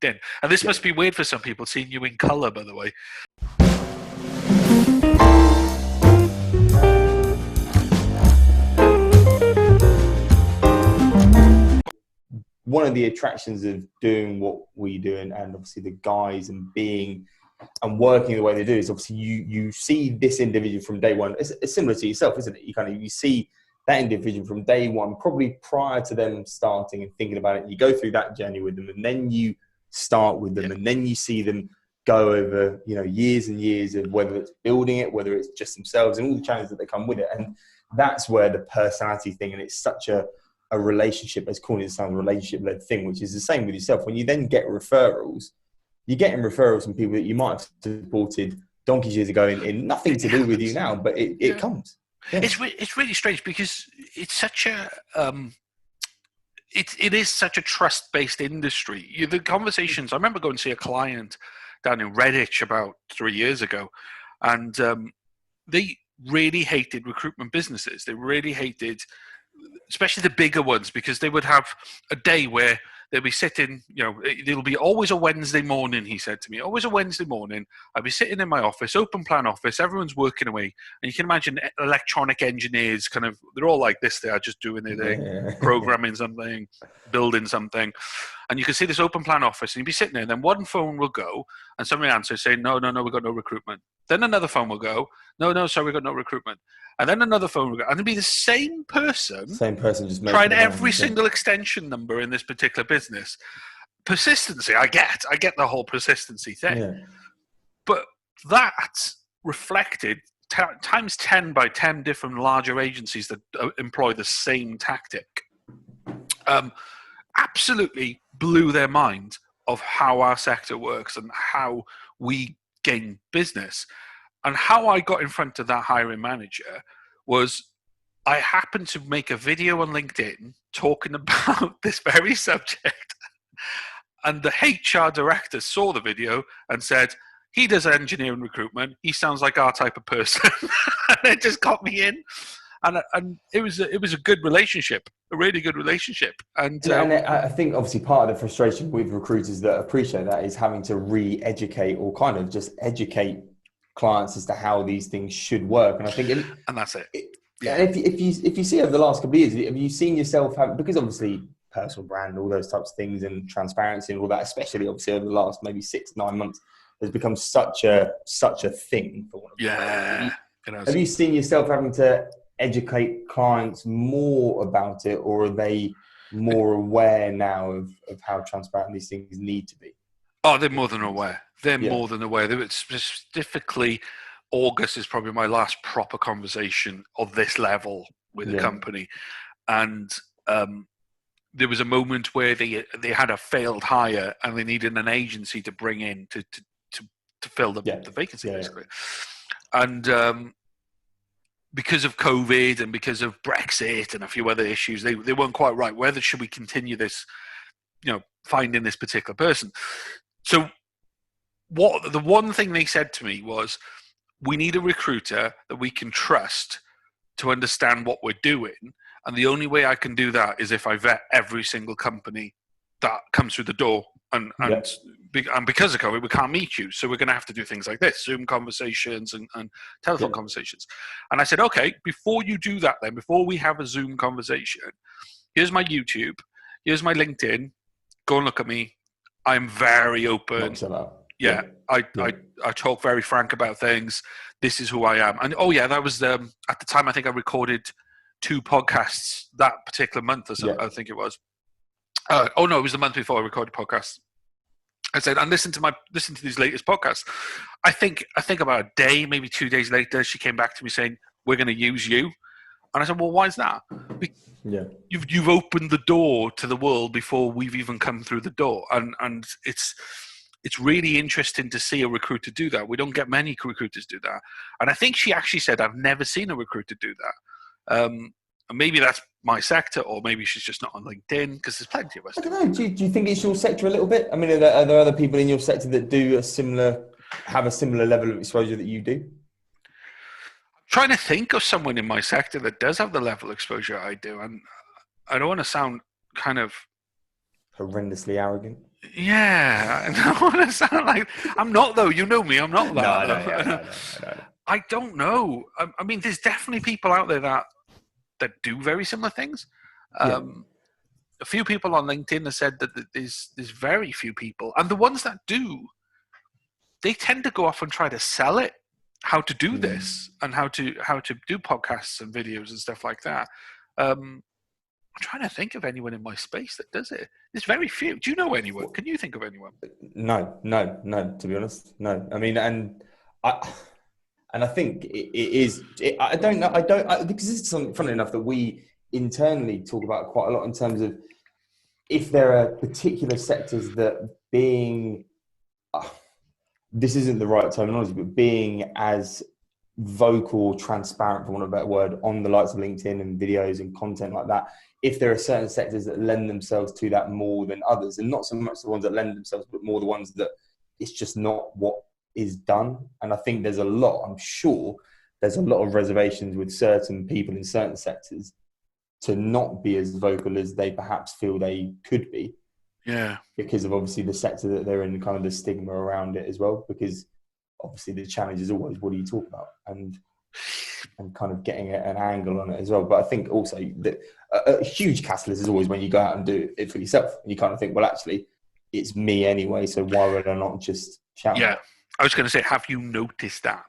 LinkedIn. And this must be weird for some people, seeing you in colour, by the way. One of the attractions of doing what we do, and obviously the guys and being and working the way they do, is obviously you see this individual from day one. It's similar to yourself, isn't it? You see that individual from day one, probably prior to them starting and thinking about it. You go through that journey with them, and then you start with them, and then you see them go over, years and years of whether it's building it, whether it's just themselves, and all the challenges that they come with it. And that's where the personality thing, and it's such a relationship, as corny as it sounds, relationship-led thing, which is the same with yourself. When you then get referrals, you're getting referrals from people that you might have supported donkeys years ago in nothing to do with you now, but it comes. Yeah. It's really strange because it's such a it is such a trust-based industry. The conversations, I remember going to see a client down in Redditch about 3 years ago, and they really hated recruitment businesses. They really hated, especially the bigger ones, because they would have a day where they'll be sitting, it'll be always a Wednesday morning, he said to me, always a Wednesday morning. I'll be sitting in my office, open plan office, everyone's working away. And you can imagine electronic engineers they're all like this, they are just doing their thing, programming something, building something. And you can see this open plan office, and you'll be sitting there, and then one phone will go, and somebody answers saying, no, we've got no recruitment. Then another phone will go, no, sorry, we've got no recruitment. And then another phone will go, and it'll be the same person just tried every single extension number in this particular business. Persistency, I get the whole persistency thing. Yeah. But that reflected times 10 by 10 different larger agencies that employ the same tactic. Absolutely blew their mind of how our sector works and how we gain business. And how I got in front of that hiring manager was I happened to make a video on LinkedIn talking about this very subject. And the HR director saw the video and said, he does engineering recruitment. He sounds like our type of person. And it just got me in. And it was a good relationship, a really good relationship. And I think obviously part of the frustration with recruiters that appreciate that is having to re-educate or kind of just educate clients as to how these things should work. And I think, and that's it. Yeah. And if you see over the last couple of years, have you seen yourself because obviously personal brand, all those types of things, and transparency and all that, especially obviously over the last maybe 6-9 months, has become such a thing for one of them. Have you seen yourself having to educate clients more about it, or are they more aware now of how transparent these things need to be? Oh, they're more than aware. More than aware. They were specifically, August is probably my last proper conversation of this level with a company. And there was a moment where they had a failed hire and they needed an agency to bring in to fill the vacancy, basically. And because of COVID and because of Brexit and a few other issues, they weren't quite right. Whether should we continue this, finding this particular person? So the one thing they said to me was, we need a recruiter that we can trust to understand what we're doing. And the only way I can do that is if I vet every single company that comes through the door. And because of COVID, we can't meet you. So we're going to have to do things like this, Zoom conversations and telephone conversations. And I said, okay, before you do that then, before we have a Zoom conversation, here's my YouTube, here's my LinkedIn, go and look at me. I'm very open. I talk very frank about things. This is who I am. And that was at the time I think I recorded 2 podcasts that particular month or so. I think it was. It was the month before I recorded podcasts. I said, and listen to these latest podcasts. I think about a day, maybe 2 days later, she came back to me saying, we're going to use you. And I said, well, why is that? You've opened the door to the world before we've even come through the door. And it's really interesting to see a recruiter do that. We don't get many recruiters do that. And I think she actually said, I've never seen a recruiter do that. And maybe that's my sector, or maybe she's just not on LinkedIn, because there's plenty of us. I don't know. Do you think it's your sector a little bit? I mean, are there other people in your sector that have a similar level of exposure that you do? I'm trying to think of someone in my sector that does have the level of exposure I do. And I don't want to sound kind of horrendously arrogant. Yeah, I don't want to sound like I'm not though. You know me, I'm not No, that I know, yeah, though. I know. I don't know. I mean, there's definitely people out there that do very similar things. Yeah. A few people on LinkedIn have said that there's very few people, and the ones that do, they tend to go off and try to sell it, how to do this and how to do podcasts and videos and stuff like that. I'm trying to think of anyone in my space that does it. There's very few. Do you know anyone? Can you think of anyone? No. To be honest, no. I mean, I and I think it is. I don't know. Because this is something funny enough that we internally talk about quite a lot in terms of if there are particular sectors that being. This isn't the right terminology, but being as vocal, transparent, for want of a better word, on the likes of LinkedIn and videos and content like that, if there are certain sectors that lend themselves to that more than others, and not so much the ones that lend themselves, but more the ones that it's just not what is done. And I think I'm sure there's a lot of reservations with certain people in certain sectors to not be as vocal as they perhaps feel they could be. Yeah. Because of obviously the sector that they're in, kind of the stigma around it as well, because obviously the challenge is always what do you talk about and kind of getting an angle on it as well. But I think also that a huge catalyst is always when you go out and do it for yourself and you kind of think, well, actually it's me anyway, so why would I not just shout Yeah. about it? I was going to say, have you noticed that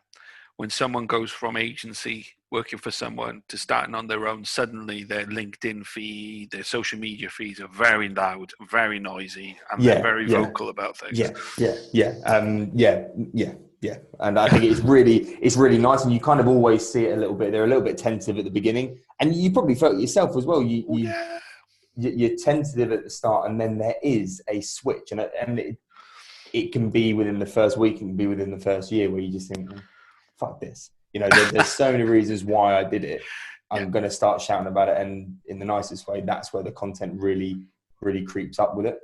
when someone goes from agency working for someone to starting on their own, suddenly their LinkedIn feed, their social media feeds are very loud, very noisy, and they're very vocal about things. Yeah. And I think it's really nice, and you kind of always see it a little bit. They're a little bit tentative at the beginning, and you probably felt it yourself as well. You're tentative at the start, and then there is a switch, and it can be within the first week, it can be within the first year, where you just think, fuck this. You know, there's so many reasons why I did it. I'm going to start shouting about it, and in the nicest way, that's where the content really, really creeps up with it.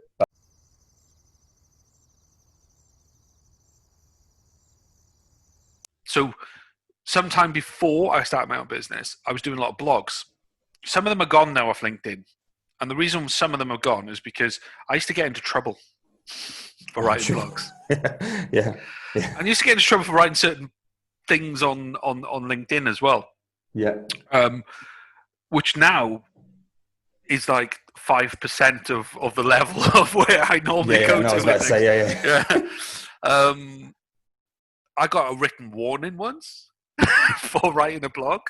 So sometime before I started my own business, I was doing a lot of blogs. Some of them are gone now off LinkedIn. And the reason some of them are gone is because I used to get into trouble for writing blogs. Yeah. And I used to get into trouble for writing certain things on LinkedIn as well. Yeah. Which now is like 5% of the level of where I normally go to. I was about to say, yeah. I got a written warning once for writing a blog.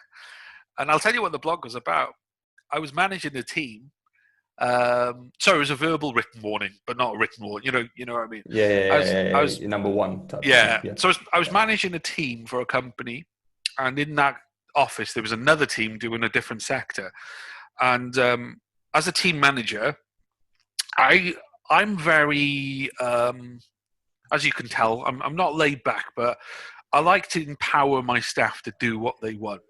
And I'll tell you what the blog was about. I was managing a team. Sorry, it was a verbal written warning, but not a written warning. You know what I mean? I was your number one type. Yeah. So I was managing a team for a company, and in that office there was another team doing a different sector. And as a team manager, I'm very, as you can tell, I'm not laid back, but I like to empower my staff to do what they want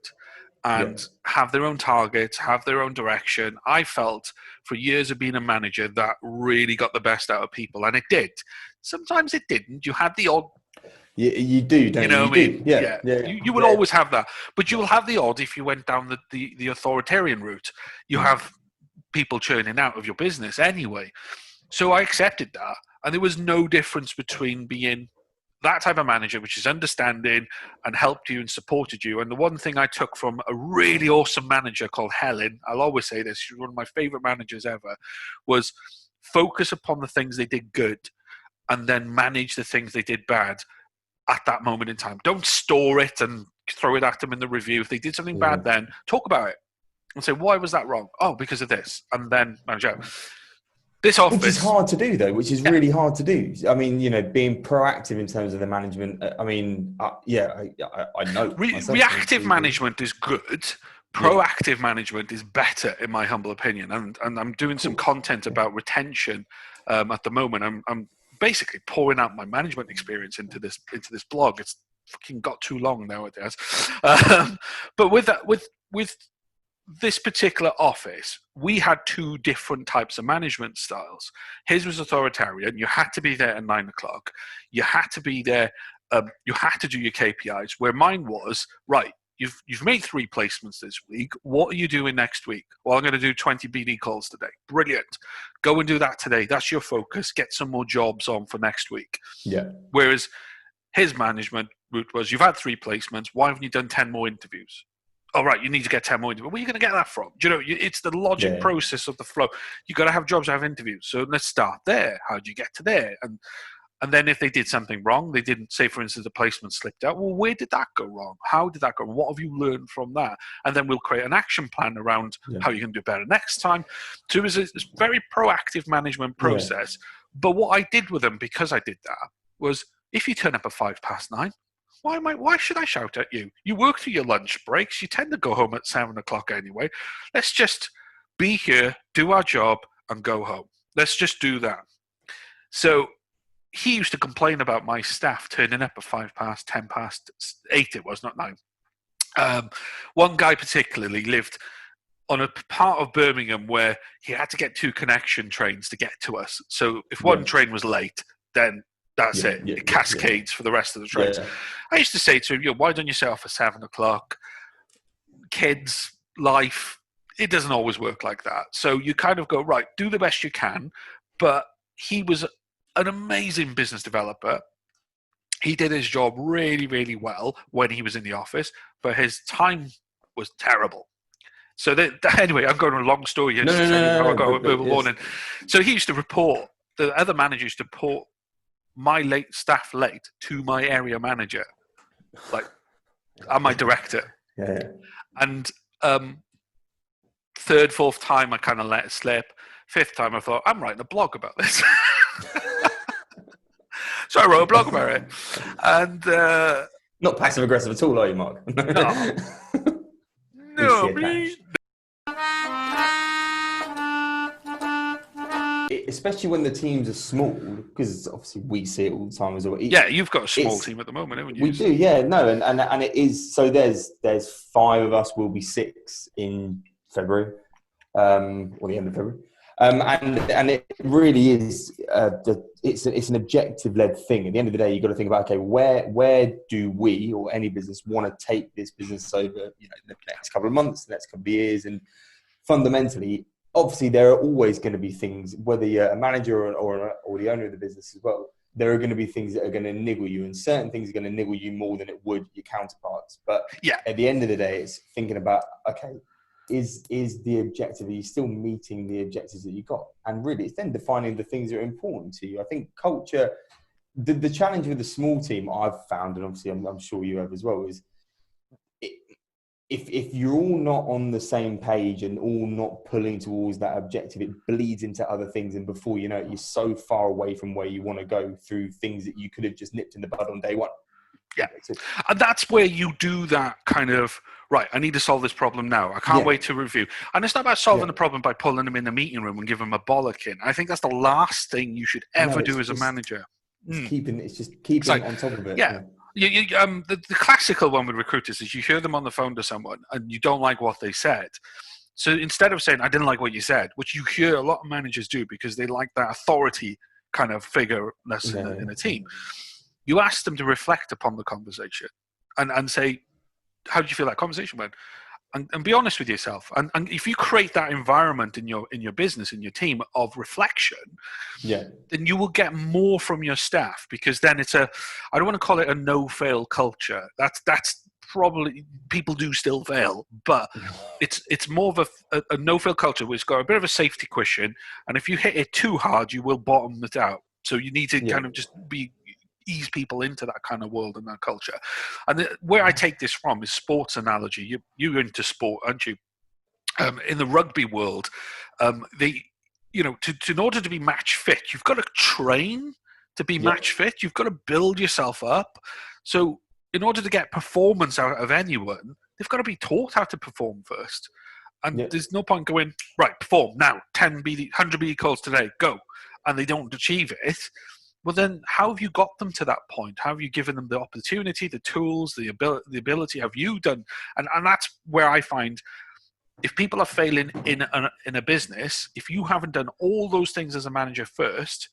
and have their own targets, have their own direction. I felt for years of being a manager that really got the best out of people, and it did. Sometimes it didn't. You had the odd. You do, don't you? Know what I mean? Yeah. You will always have that, but you will have the odd if you went down the authoritarian route. You have people churning out of your business anyway. So I accepted that, and there was no difference between being that type of manager, which is understanding and helped you and supported you. And the one thing I took from a really awesome manager called Helen, I'll always say this, she's one of my favorite managers ever, was focus upon the things they did good and then manage the things they did bad at that moment in time. Don't store it and throw it at them in the review. If they did something bad, then talk about it and say, why was that wrong? Oh, because of this. And then manage out. This office, which is hard to do, though. Which is really hard to do. I mean, being proactive in terms of the management. I mean, I know. Reactive management is good. Proactive management is better, in my humble opinion. And I'm doing some content about retention at the moment. I'm basically pouring out my management experience into this blog. It's fucking got too long nowadays. But with that, with this particular office, we had two different types of management styles. His was authoritarian. You had to be there at 9 o'clock. You had to be there. You had to do your KPIs. Where mine was, right, you've made 3 placements this week. What are you doing next week? Well, I'm going to do 20 BD calls today. Brilliant. Go and do that today. That's your focus. Get some more jobs on for next week. Yeah. Whereas his management route was, you've had 3 placements. Why haven't you done 10 more interviews? Oh, right, you need to get 10 more interviews. Where are you going to get that from? Do you know, it's the logic process of the flow. You've got to have jobs, have interviews. So let's start there. How do you get to there? And then if they did something wrong, they didn't, say, for instance, the placement slipped out. Well, where did that go wrong? How did that go wrong? What have you learned from that? And then we'll create an action plan around how you can do better next time. So it was a very proactive management process. But what I did with them, because I did that, was if you turn up at 9:05, why should I shout at you? You work through your lunch breaks. You tend to go home at 7 o'clock anyway. Let's just be here, do our job, and go home. Let's just do that. So he used to complain about my staff turning up at 10 past 8 it was, not 9. One guy particularly lived on a part of Birmingham where he had to get 2 connection trains to get to us. So if one train was late, then that's it. It cascades for the rest of the trains. I used to say to him, why don't you set off at 7 o'clock? Kids, life, it doesn't always work like that. So you kind of go, right, do the best you can. But he was an amazing business developer. He did his job really, really well when he was in the office, but his time was terrible. So anyway, I'm going on a long story here. How I got a verbal warning. So he used to report, the other manager used to report my staff late to my area manager, and my director. And 3rd, 4th time, I kind of let it slip. 5th time, I thought, I'm writing a blog about this. So I wrote a blog about it. And not passive aggressive at all, are you, Mark? No, especially when the teams are small, because obviously we see it all the time as well. You've got a small team at the moment, haven't you? We do, and it is. So there's 5 of us. Will be 6 in February, or the end of February. And it really is. It's an objective-led thing. At the end of the day, you've got to think about, okay, where do we or any business want to take this business over? The next couple of months, the next couple of years, and fundamentally, obviously, there are always going to be things, whether you're a manager or the owner of the business as well. There are going to be things that are going to niggle you, and certain things are going to niggle you more than it would your counterparts. But at the end of the day, it's thinking about, okay, is the objective, are you still meeting the objectives that you got? And really, it's then defining the things that are important to you. I think culture, the challenge with the small team I've found, and obviously I'm sure you have as well, is if you're all not on the same page and all not pulling towards that objective, it bleeds into other things. And before you know it, you're so far away from where you want to go through things that you could have just nipped in the bud on day one. Yeah. And that's where you do that kind of, right, I need to solve this problem now. I can't wait to review. And it's not about solving the problem by pulling them in the meeting room and giving them a bollocking. I think that's the last thing you should ever do as a manager. It's just keeping on top of it. The classical one with recruiters is you hear them on the phone to someone and you don't like what they said. So instead of saying, I didn't like what you said, which you hear a lot of managers do because they like that authority kind of figure in a team, you ask them to reflect upon the conversation and say, how did you feel that conversation went? And be honest with yourself. And if you create that environment in your business, in your team of reflection, then you will get more from your staff, because then it's I don't want to call it a no-fail culture. That's probably, people do still fail, but it's more of a no-fail culture where it's got a bit of a safety cushion. And if you hit it too hard, you will bottom it out. So you need to kind of just ease people into that kind of world and that culture. And where I take this from is sports analogy. You're into sport, aren't you? In the rugby world, in order to be match fit, you've got to train to be match fit. You've got to build yourself up. So in order to get performance out of anyone, they've got to be taught how to perform first. And there's no point going, right, perform now, 100 BD calls today, go. And they don't achieve it. Well, then how have you got them to that point? How have you given them the opportunity, the tools, the ability? Have you done? And that's where I find, if people are failing in a business, if you haven't done all those things as a manager first,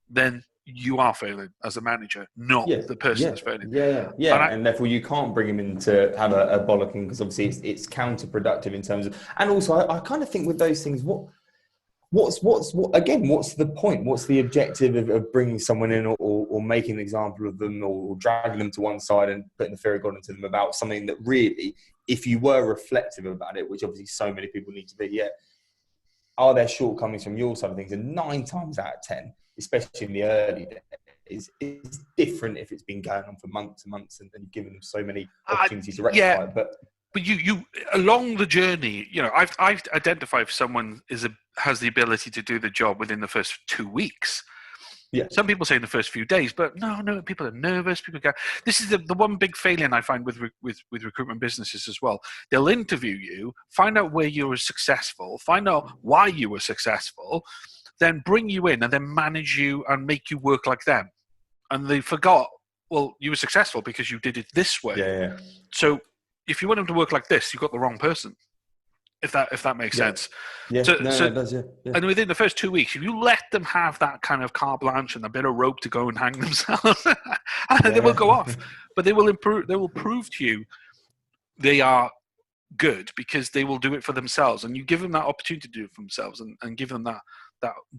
then you are failing as a manager, not the person that's failing. And therefore you can't bring him in to have a bollocking, because obviously it's counterproductive in terms of. And also, I kind of think with those things, what's the point? What's the objective of bringing someone in or making an example of them or dragging them to one side and putting the fear of God into them about something that really, if you were reflective about it, which obviously so many people need to be, are there shortcomings from your side of things? And 9 times out of 10, especially in the early days, it's different if it's been going on for months and months and you've given them so many opportunities to rectify it. But you along the journey, I've identified if someone has the ability to do the job within the first 2 weeks. Yeah. Some people say in the first few days, but no, people are nervous. People go. This is the one big failing I find with recruitment businesses as well. They'll interview you, find out where you were successful, find out why you were successful, then bring you in and then manage you and make you work like them. And they forgot, well, you were successful because you did it this way. Yeah. So if you want them to work like this, you've got the wrong person. If that makes sense. Yeah. It does. Yeah. And within the first 2 weeks, if you let them have that kind of carte blanche and a bit of rope to go and hang themselves, they will go off. But they will improve. They will prove to you they are good because they will do it for themselves. And you give them that opportunity to do it for themselves and give them that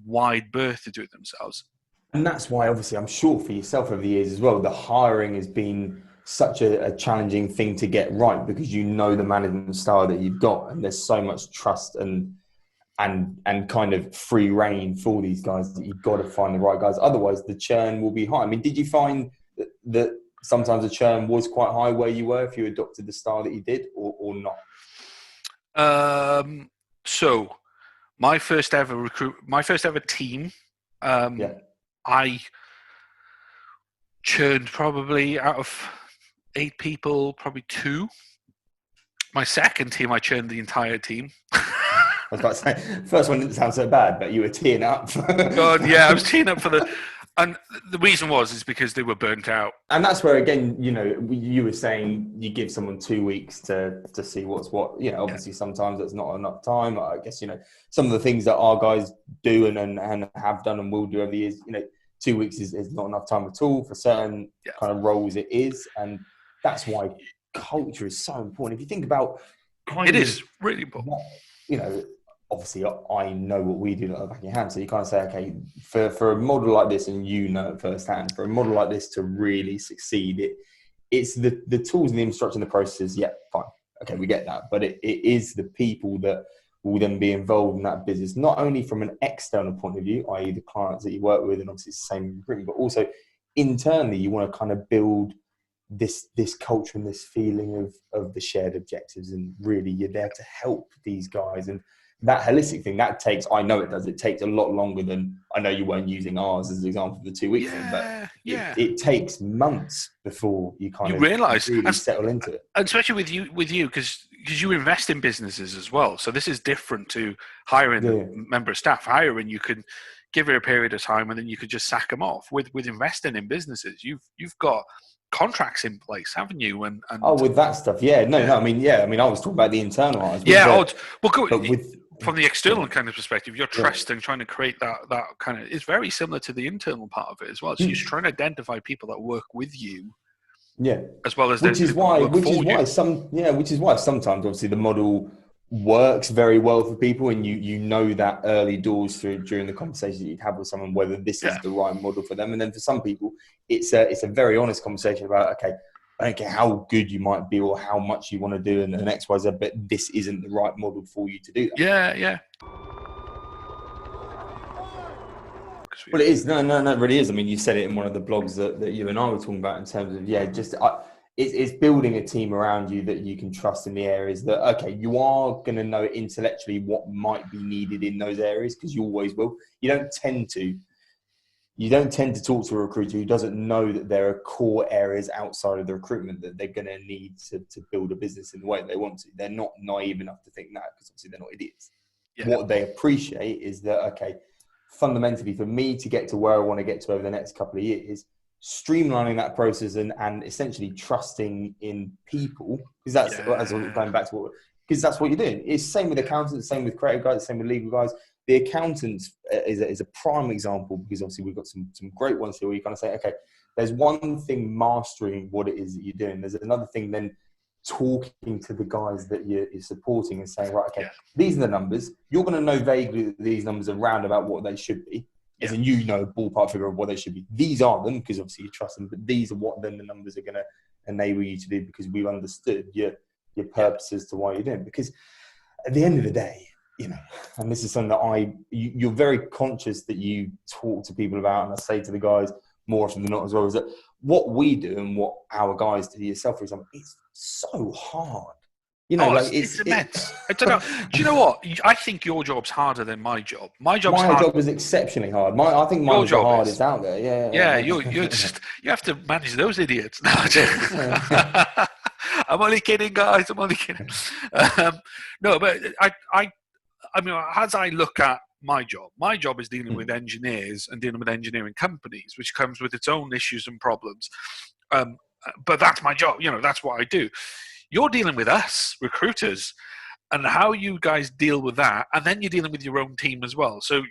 wide berth to do it themselves. And that's why, obviously, I'm sure for yourself over the years as well, the hiring has been such a challenging thing to get right, because the management style that you've got, and there's so much trust and kind of free reign for these guys that you've got to find the right guys. Otherwise, the churn will be high. I mean, did you find that sometimes the churn was quite high where you were if you adopted the style that you did, or not? So my first ever team, I churned probably out of 8 people, probably 2. My second team, I churned the entire team. I was about to say, first one didn't sound so bad, but you were teeing up. God, yeah, I was teeing up and the reason is because they were burnt out. And that's where, again, you were saying you give someone 2 weeks to see what's what. Obviously sometimes that's not enough time. I guess, some of the things that our guys do and have done and will do over the years, 2 weeks is not enough time at all for certain kind of roles. It is, and that's why culture is so important. If you think about, it is really important. Obviously, I know what we do at the back of your hand, so you kind of say, okay, for a model like this, and it firsthand, for a model like this to really succeed, it's the tools and the infrastructure and the processes. Yeah, fine, okay, we get that, but it is the people that will then be involved in that business, not only from an external point of view, i.e. the clients that you work with, and obviously it's the same in recruitment, but also internally, you want to kind of build this culture and this feeling of the shared objectives, and really you're there to help these guys. And that holistic thing, I know it takes a lot longer than, I know you weren't using ours as an example for the 2 weeks thing, but it takes months before you realize really settle into it. And especially with you, because you invest in businesses as well. So this is different to hiring a member of staff. Hiring, you can give it a period of time and then you could just sack them off. With investing in businesses, you've got contracts in place, haven't you? And with that stuff, I was talking about the internal eyes. From the external kind of perspective, you're trusting, trying to create that kind of, it's very similar to the internal part of it as well. So you're trying to identify people that work with you, as well as which is why sometimes obviously the model works very well for people, and you know that early doors during the conversation that you'd have with someone whether this is the right model for them. And then for some people, it's a very honest conversation about, okay, I don't care how good you might be or how much you want to do and X, Y, Z, but this isn't the right model for you to do that. Yeah. Well, it is. No, it really is. I mean, you said it in one of the blogs that you and I were talking about in terms of, it's building a team around you that you can trust in the areas that, okay, you are going to know intellectually what might be needed in those areas, because you always will. You don't tend to talk to a recruiter who doesn't know that there are core areas outside of the recruitment that they're going to need to build a business in the way that they want to. They're not naive enough to think that, because obviously they're not idiots. Yeah. What they appreciate is that, okay, fundamentally for me to get to where I want to get to over the next couple of years, streamlining that process and essentially trusting in people, because that's going back to because that's what you're doing. It's same with accountants, same with creative guys, same with legal guys. the accountants is a prime example, because obviously we've got some great ones here where you kind of say, okay, there's one thing mastering what it is that you're doing. There's another thing then talking to the guys that you're supporting and saying, right, okay, these are the numbers. You're going to know vaguely that these numbers are round about what they should be. As in, you know, ballpark figure of what they should be. These are them, because obviously you trust them, but these are what then the numbers are going to enable you to do, because we've understood your purposes to why you're doing it. Because at the end of the day, you know, and this is something that you're very conscious that you talk to people about, and I say to the guys more often than not as well, is that what we do and what our guys do, yourself for example, it's so hard. You know, it's immense. I don't know. Do you know what? I think your job's harder than my job. My job is exceptionally hard. I think mine is the hardest out there. Yeah. You're just, you have to manage those idiots. No, I'm only kidding, guys. I'm only kidding. No, but I mean, as I look at my job is dealing with engineers and dealing with engineering companies, which comes with its own issues and problems. But that's my job. You know, that's what I do. You're dealing with us, recruiters, and how you guys deal with that, and then you're dealing with your own team as well. So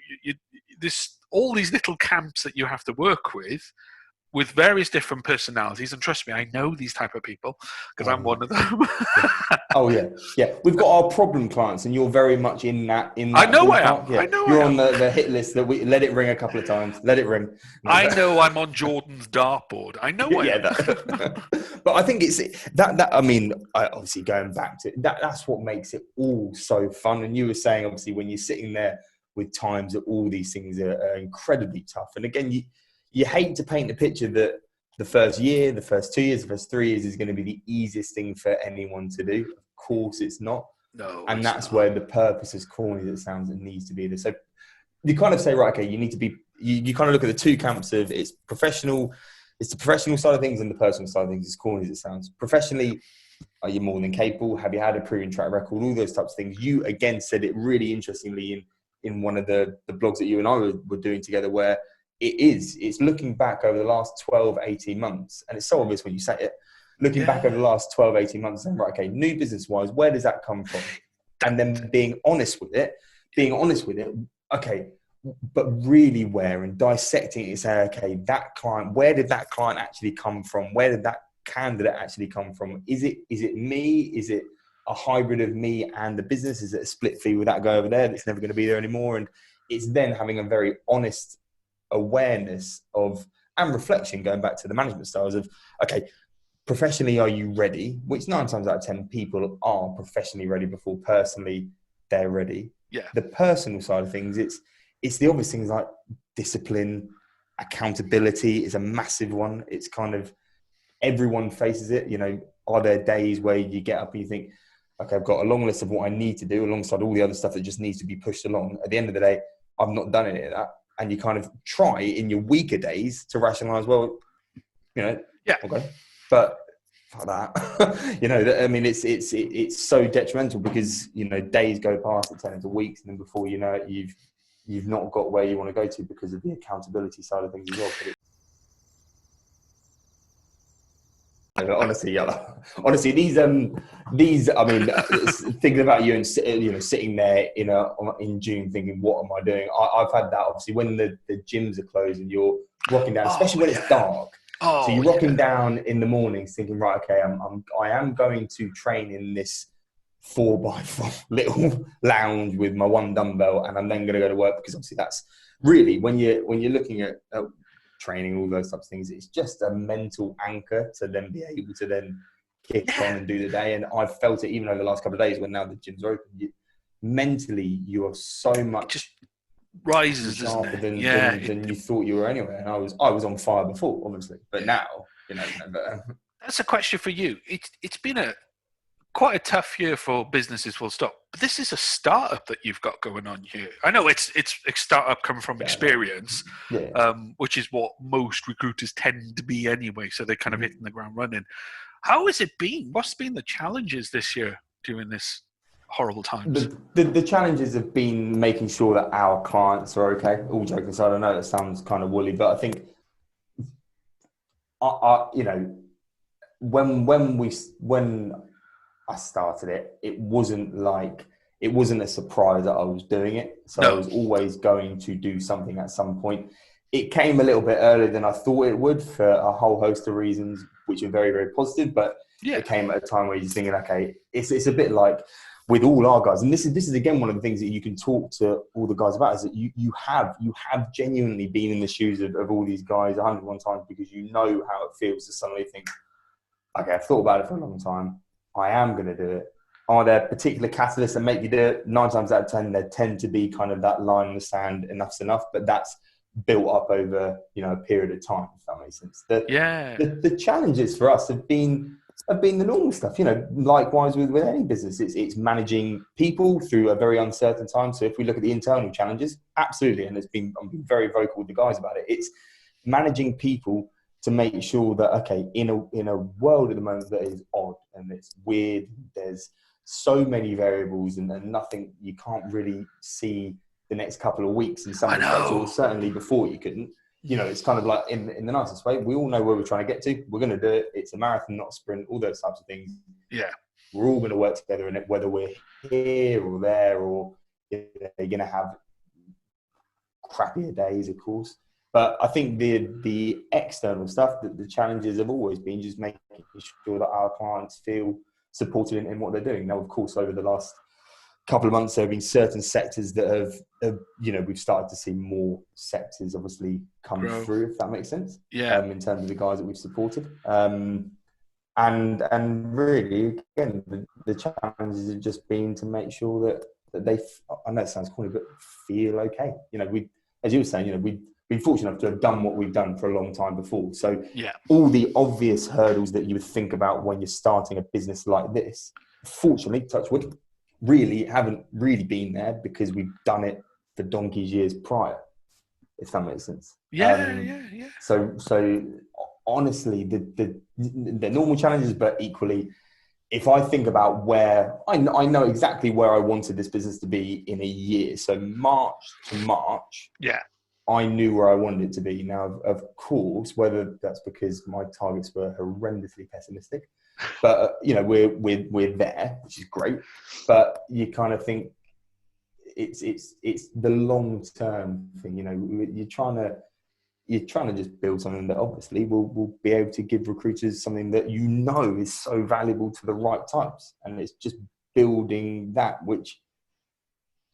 all these little camps that you have to work with various different personalities, and trust me, I know these type of people because I'm one of them. Yeah. We've got our problem clients, and you're very much in that. I know I am. Yeah. You're on the hit list that we let it ring a couple of times. Let it ring. I know I'm on Jordan's dartboard. I know I am. But I think it's that. I mean, obviously going back to that, that's what makes it all so fun. And you were saying, obviously, when you're sitting there with times that all these things are incredibly tough. And again, you hate to paint the picture that the first year, the first 2 years, the first 3 years is going to be the easiest thing for anyone to do. Of course it's not. No. And that's where the purpose, as corny as it sounds, it needs to be there. So you kind of say, right, okay, you need to be, you kind of look at the two camps of it's the professional side of things and the personal side of things, as corny as it sounds. Professionally, are you more than capable? Have you had a proven track record? All those types of things. You, again, said it really interestingly in one of the blogs that you and I were doing together, where it's looking back over the last 12, 18 months. And it's so obvious when you say it, looking back over the last 12, 18 months, and right, okay, new business wise, where does that come from? And then being honest with it, okay, but really where, and dissecting it and saying, okay, that client, where did that client actually come from? Where did that candidate actually come from? Is it me? Is it a hybrid of me and the business? Is it a split fee with that guy over there that's never going to be there anymore? And it's then having a very honest awareness of, and reflection, going back to the management styles of, okay, professionally, are you ready? Which 9 times out of 10 people are professionally ready before personally they're ready. Yeah. The personal side of things, it's the obvious things like discipline, accountability is a massive one. It's kind of, everyone faces it. You know, are there days where you get up and you think, okay, I've got a long list of what I need to do alongside all the other stuff that just needs to be pushed along. At the end of the day, I've not done any of that. And you kind of try in your weaker days to rationalize, well, you know, okay, but fuck that. You know, I mean, it's so detrimental because, you know, days go past, it turns into weeks, and then before you know it, you've not got where you want to go to because of the accountability side of things as well. Honestly, these. I mean, thinking about you and, you know, sitting there in June, thinking, what am I doing? I've had that obviously when the gyms are closed and you're rocking down, especially when it's dark. So you're rocking down in the mornings, thinking, right, okay, I am going to train in this 4x4 little lounge with my one dumbbell, and I'm then going to go to work, because obviously that's really when you're looking at training, all those types of things, it's just a mental anchor to then be able to then kick on and do the day. And I've felt it even over the last couple of days when now the gyms are open. Mentally, you are so much it just rises, sharper doesn't it? than you thought you were anyway. And I was on fire before, obviously, but now, you know. That's a question for you. It's been quite a tough year for businesses, full stop. But this is a startup that you've got going on here. I know it's a startup coming from experience, which is what most recruiters tend to be anyway. So they're kind of hitting the ground running. How has it been? What's been the challenges this year during this horrible times? The challenges have been making sure that our clients are okay. All joking aside, I know that sounds kind of woolly, but I think, you know, when I started it, it wasn't like it wasn't a surprise that I was doing it. So I was always going to do something at some point. It came a little bit earlier than I thought it would for a whole host of reasons, which are very, very positive. But it came at a time where you're thinking, okay, it's a bit like with all our guys. And this is again, one of the things that you can talk to all the guys about, is that you have genuinely been in the shoes of all these guys 101 times, because you know how it feels to suddenly think, okay, I've thought about it for a long time. I am going to do it. Are there particular catalysts that make you do it? 9 times out of 10, there tend to be kind of that line in the sand, enough's enough. But that's built up over, a period of time, if that makes sense. The challenges for us have been the normal stuff. Likewise with any business, it's managing people through a very uncertain time. So if we look at the internal challenges, absolutely, and I'm being very vocal with the guys about it. It's managing people to make sure that, okay, in a world at the moment that is odd and it's weird, there's so many variables and nothing, you can't really see the next couple of weeks in some respects, or certainly before you couldn't. It's kind of like in the nicest way, we all know where we're trying to get to. We're going to do it. It's a marathon, not a sprint, all those types of things. Yeah. We're all going to work together in it, whether we're here or there, or you're going to have crappier days, of course. But I think the external stuff, the challenges have always been just making sure that our clients feel supported in what they're doing. Now, of course, over the last couple of months, there have been certain sectors that have we've started to see more sectors obviously come through, if that makes sense. Yeah. In terms of the guys that we've supported. And really, again, the challenges have just been to make sure that they, I know it sounds corny, but feel okay. As you were saying, we've been fortunate enough to have done what we've done for a long time before. So all the obvious hurdles that you would think about when you're starting a business like this, fortunately, touch wood, really haven't really been there, because we've done it for donkey's years prior, if that makes sense. So honestly, the normal challenges, but equally, if I think about where I know exactly where I wanted this business to be in a year. So March to March. Yeah. I knew where I wanted it to be. Now, of course, whether that's because my targets were horrendously pessimistic, but we're there, which is great. But you kind of think it's the long term thing. You're trying to just build something that obviously will be able to give recruiters something that is so valuable to the right types, and it's just building that, which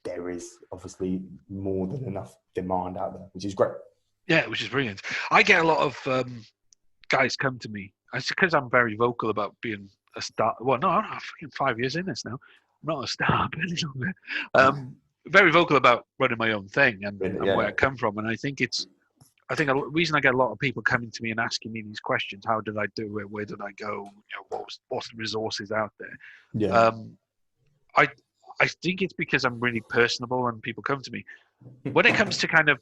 there is obviously more than enough demand out there, which is great. Yeah, which is brilliant. I get a lot of guys come to me. It's because I'm very vocal about being a star. Well, no, I'm fucking 5 years in this now. I'm not a star any longer. Very vocal about running my own thing and where I come from. And I think a reason I get a lot of people coming to me and asking me these questions: how did I do it? Where did I go? What's the resources out there? Yeah. I think it's because I'm really personable and people come to me. When it comes to kind of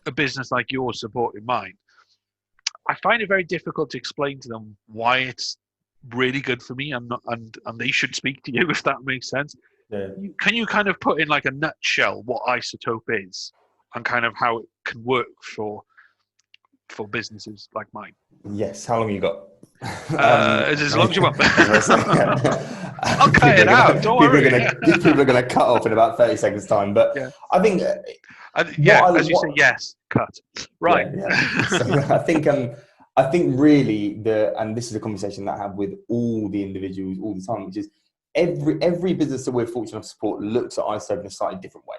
a business like yours supporting mine, I find it very difficult to explain to them why it's really good for me and they should speak to you, if that makes sense. Yeah. Can you kind of put in like a nutshell what Isotope is and kind of how it can work for businesses like mine? Yes. How long you got? As long as you want. I'll cut it out. Don't worry. People are going to cut off in about 30 seconds time. But I think, as you say, yes, cut. Right. Yeah. So I think really and this is a conversation that I have with all the individuals all the time, which is every business that we're fortunate enough to support looks at Isotope in a slightly different way.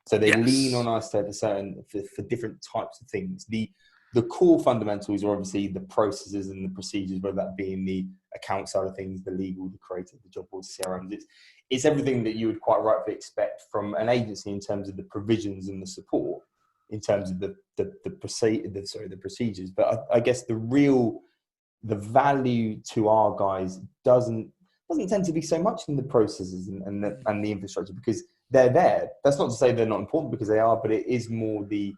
So they lean on Isotope for different types of things. The core fundamentals are obviously the processes and the procedures, whether that be in the account side of things, the legal, the creative, the job boards, CRMs. It's everything that you would quite rightly expect from an agency in terms of the provisions and the support, in terms of the procedures. But I guess the value to our guys doesn't tend to be so much in the processes and the infrastructure, because they're there. That's not to say they're not important, because they are, but it is more the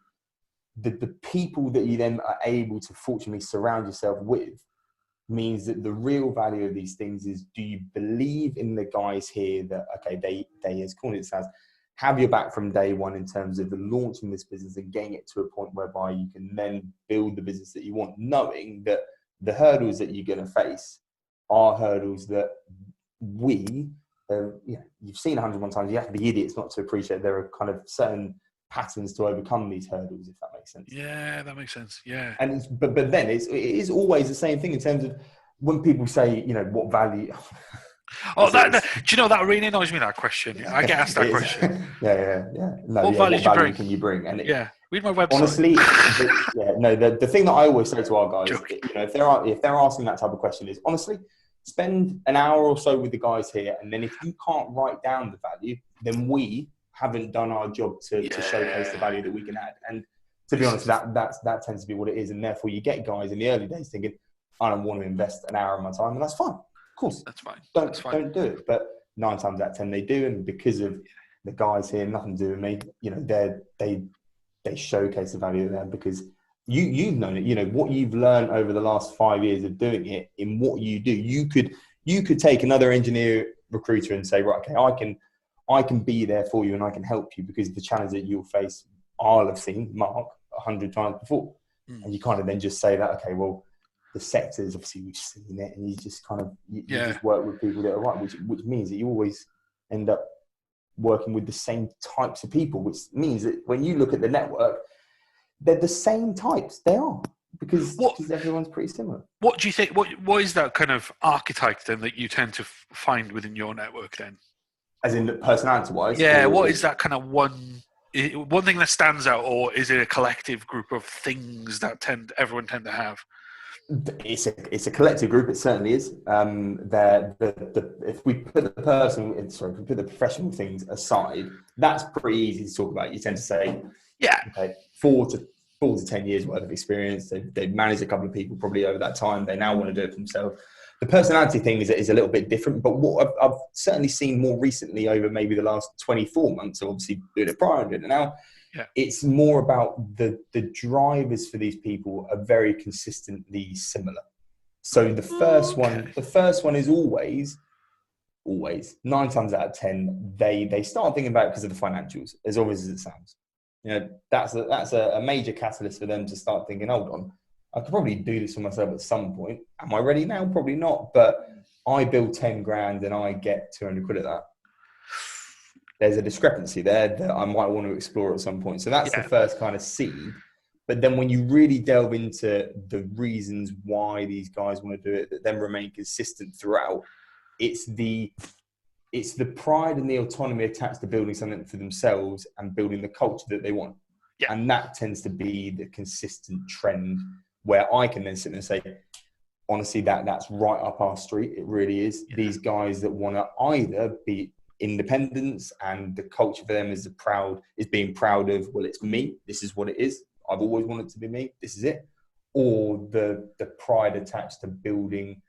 people that you then are able to fortunately surround yourself with means that the real value of these things is, do you believe in the guys here that, okay, they as corny as it sounds, have your back from day one in terms of the launching this business and getting it to a point whereby you can then build the business that you want, knowing that the hurdles that you're going to face are hurdles that we you've seen 101 times. You have to be idiots not to appreciate there are kind of certain patterns to overcome these hurdles, if that makes sense. Yeah, that makes sense. Yeah. And but then it is always the same thing in terms of when people say, what value. Oh, do you know that really annoys me? That question. I get asked that question. Yeah. No, what value can you bring? And read my website. Honestly, the thing that I always say to our guys, if they're asking that type of question, is honestly spend an hour or so with the guys here, and then if you can't write down the value, then we haven't done our job to showcase the value that we can add. And to be honest, that tends to be what it is, and therefore you get guys in the early days thinking, I don't want to invest an hour of my time, and that's fine. Of course, that's fine. Don't do it. But 9 times out of 10 they do, and because of the guys here, nothing to do with me. They showcase the value there because you've known it. What you've learned over the last 5 years of doing it in what you do. You could take another engineer recruiter and say, right, okay, I can be there for you and I can help you because the challenge that you'll face, I'll have seen Mark 100 times before. And you kind of then just say that, okay, well, the sectors, obviously we've seen it, and you just kind of you just work with people that are right, which means that you always end up working with the same types of people, which means that when you look at the network, they're the same types. They are because everyone's pretty similar. What do you think? What is that kind of archetype then that you tend to find within your network then? As in personality-wise? Yeah. What is that kind of one thing that stands out, or is it a collective group of things that everyone tend to have? It's a collective group. It certainly is. If we put the professional things aside, that's pretty easy to talk about. You tend to say, okay, 4 to 10 years worth of experience. They've managed a couple of people probably over that time. They now want to do it for themselves. The personality thing is a little bit different, but what I've certainly seen more recently over maybe the last 24 months, so obviously doing it prior and doing it now, it's more about the drivers for these people are very consistently similar. So the first one is always 9 times out of 10, they start thinking about it because of the financials, as obvious as it sounds. That's a major catalyst for them to start thinking, hold on, I could probably do this for myself at some point. Am I ready now? Probably not, but I build 10 grand and I get 200 quid at that. There's a discrepancy there that I might want to explore at some point. So that's the first kind of seed. But then when you really delve into the reasons why these guys want to do it, that then remain consistent throughout, it's the pride and the autonomy attached to building something for themselves and building the culture that they want. Yeah. And that tends to be the consistent trend where I can then sit and say, honestly, that's right up our street. It really is. Yeah. These guys that want to either be independence and the culture for them is being proud of, well, it's me. This is what it is. I've always wanted to be me. This is it. Or the pride attached to building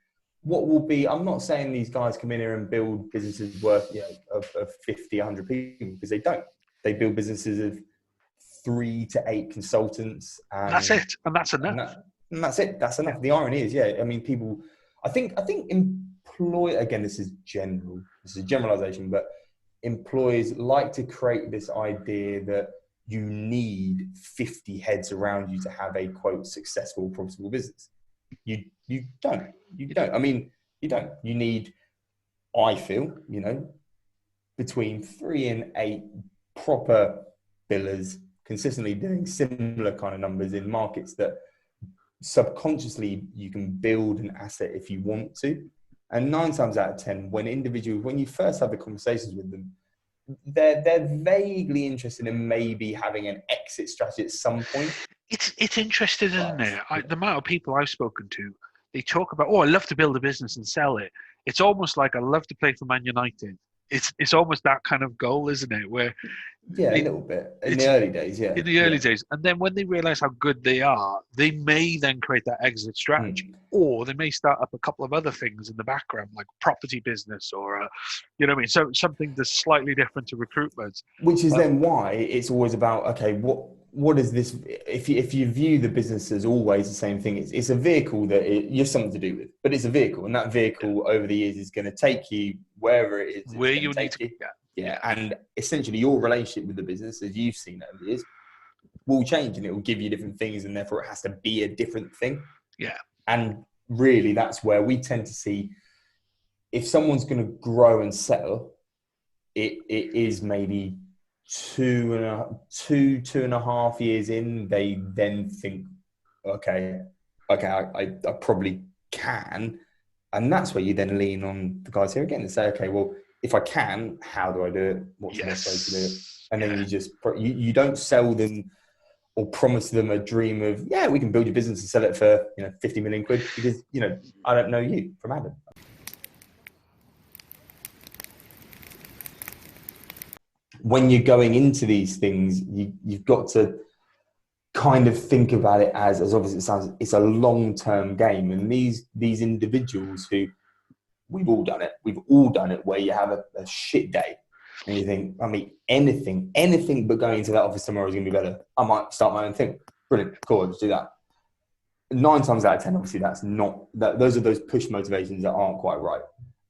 what will be, I'm not saying these guys come in here and build businesses worth of 50, 100 people, because they don't. They build businesses of 3 to 8 consultants. And that's it. And that's enough. And that's it. That's enough. The irony is, I mean, people, I think again, this is a generalization, but employers like to create this idea that you need 50 heads around you to have a quote successful, profitable business. You don't. I mean, you don't. You need, I feel, between 3 and 8 proper billers consistently doing similar kind of numbers in markets that subconsciously you can build an asset if you want to. And 9 times out of 10, when you first have the conversations with them, they're vaguely interested in maybe having an exit strategy at some point. It's interesting, isn't it? The amount of people I've spoken to, they talk about, I love to build a business and sell it. It's almost like I love to play for Man United. It's almost that kind of goal, isn't it? Where a little bit in the early days, in the early days, and then when they realize how good they are, they may then create that exit strategy, or they may start up a couple of other things in the background, like property business, or so something that's slightly different to recruitment. Which is then why it's always about, okay, what is this? If you view the business as always the same thing, it's a vehicle that you have something to do with, but it's a vehicle, and that vehicle over the years is going to take you wherever it is. Where you need to. Yeah, and essentially your relationship with the business, as you've seen over the years, will change, and it will give you different things, and therefore it has to be a different thing. Yeah. And really, that's where we tend to see, if someone's going to grow and settle, it is maybe 2.5 years in, they then think, okay, I probably can. And that's where you then lean on the guys here again and say, okay, well, if I can, how do I do it? What's the best way to do it? And then you don't sell them or promise them a dream of, yeah, we can build your business and sell it for 50 million quid, because I don't know you from Adam. When you're going into these things, you've got to kind of think about it as obviously it sounds, it's a long-term game. And these individuals who, we've all done it, where you have a shit day and you think, I mean, anything but going into that office tomorrow is going to be better. I might start my own thing. Brilliant, cool, let's do that. 9 times out of 10, obviously those are those push motivations that aren't quite right.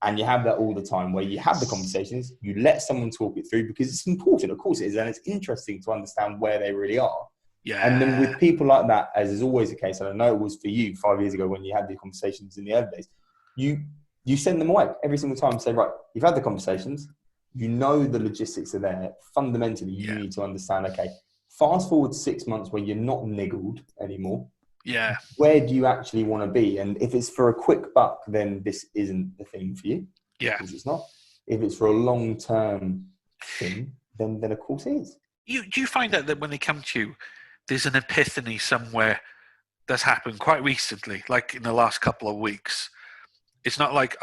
And you have that all the time, where you have the conversations, you let someone talk it through, because it's important, of course it is, and it's interesting to understand where they really are. Yeah. And then with people like that, as is always the case, and I know it was for you 5 years ago when you had the conversations in the early days, you send them away every single time and say, right, you've had the conversations, the logistics are there. Fundamentally, you need to understand, okay, fast forward 6 months where you're not niggled anymore. Yeah. Where do you actually want to be? And if it's for a quick buck, then this isn't the thing for you. Yeah. Because it's not. If it's for a long-term thing, then of course it is. Do you find that when they come to you, there's an epiphany somewhere that's happened quite recently, like in the last couple of weeks? It's not like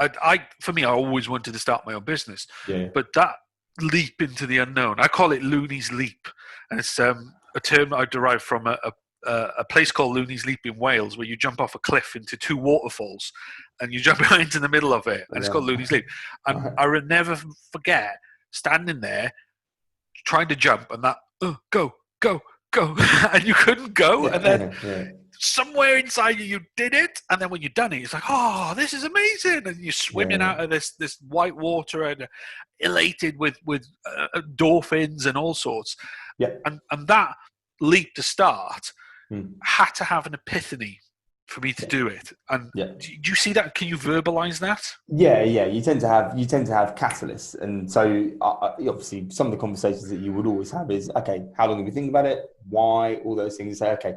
for me, I always wanted to start my own business, but that leap into the unknown, I call it Looney's Leap, and it's a term I derived from a place called Looney's Leap in Wales, where you jump off a cliff into 2 waterfalls, and you jump right into the middle of it, and it's called Looney's Leap. And I will never forget standing there trying to jump, and that go, and you couldn't go, and then somewhere inside you did it, and then when you've done it, it's like, oh, this is amazing, and you're swimming out of this white water and elated with dolphins and all sorts. And that leap to start had to have an epiphany for me to do it. And do you see that? Can you verbalize that? Yeah. You tend to have catalysts, and so obviously some of the conversations that you would always have is, okay, how long have you think about it? Why? All those things. Say, okay,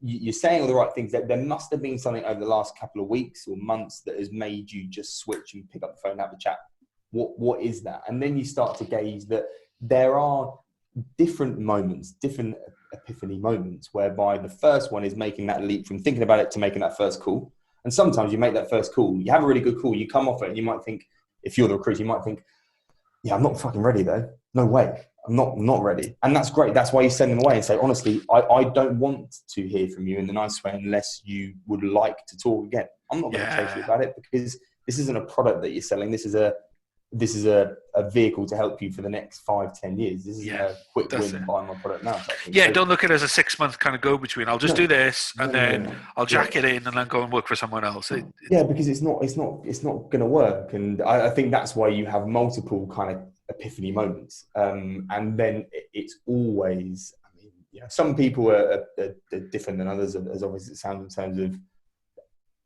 you're saying all the right things. That there must have been something over the last couple of weeks or months that has made you just switch and pick up the phone and have a chat. What is that? And then you start to gauge that there are different moments, different epiphany moments, whereby the first one is making that leap from thinking about it to making that first call. And sometimes you make that first call, you have a really good call, you come off it, and you might think, if you're the recruiter, you might think, yeah, I'm not fucking ready though. No way. I'm not ready. And that's great. That's why you send them away and say, honestly, I don't want to hear from you in the nice way unless you would like to talk again. I'm not going to chase you about it, because this isn't a product that you're selling. This is a vehicle to help you for the next 5-10 years. This isn't a quick win, buy my product now. So, don't look at it as a 6-month kind of go between. I'll just do this, and then I'll jack it in and then go and work for someone else. Because it's not going to work. And I think that's why you have multiple kind of epiphany moments. And then it's always, I mean, some people are different than others, as obviously it sounds, in terms of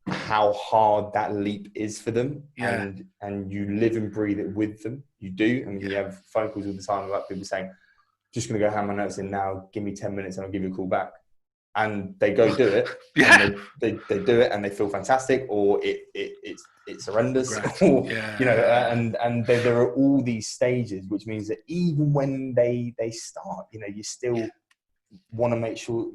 how hard that leap is for them, and you live and breathe it with them. You do. I mean, you have phone calls all the time about people saying, just going to go hand my notes in now, give me 10 minutes and I'll give you a call back. And they go do it. And they do it and they feel fantastic, or it's horrendous. Or, and there are all these stages, which means that even when they start, you still want to make sure